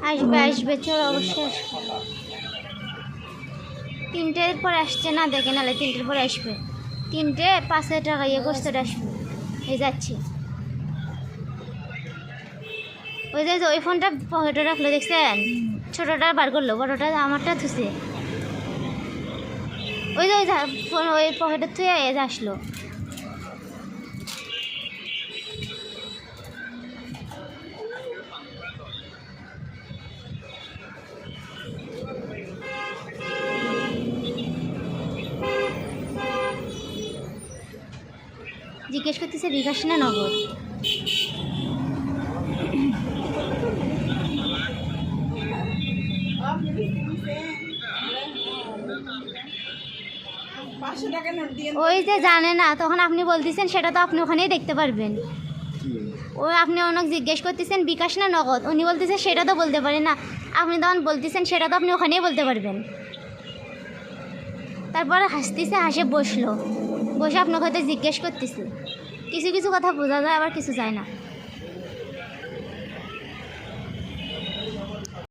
আসবে আসবে, চল অবশ্যই আসবে। 3টের পরে আসছে না, দেখে নাহলে 3টের পরে আসবে। 3টে 5 টাকা ইয়ে করছে, আসবে। এই যাচ্ছে, ওই যে ওই ফোনটা পকেটে রাখলো, দেখছেন? ছোটোটা বার করলো, বড়োটা আমারটা থুছে। ওই যে ওই পকেটের থুয়ে আসলো। জিজ্ঞেস করতেছে বিকাশ না নগদ। ওই যে জানে না, তখন আপনি বলতেছেন, সেটা তো আপনি ওখানেই দেখতে পারবেন। ওই আপনি ওনাকে জিজ্ঞেস করতেছেন বিকাশ না নগদ, উনি বলতেছেন সেটা তো বলতে পারেন না। আপনি তখন বলতেছেন সেটা তো আপনি ওখানেই বলতে পারবেন। তারপরে হাসতেছে, হাসে বসলো, বসে আপনাকে হয়তো জিজ্ঞেস করতেছে। কিছু কিছু কথা বোঝা যায়, আবার কিছু যায় না।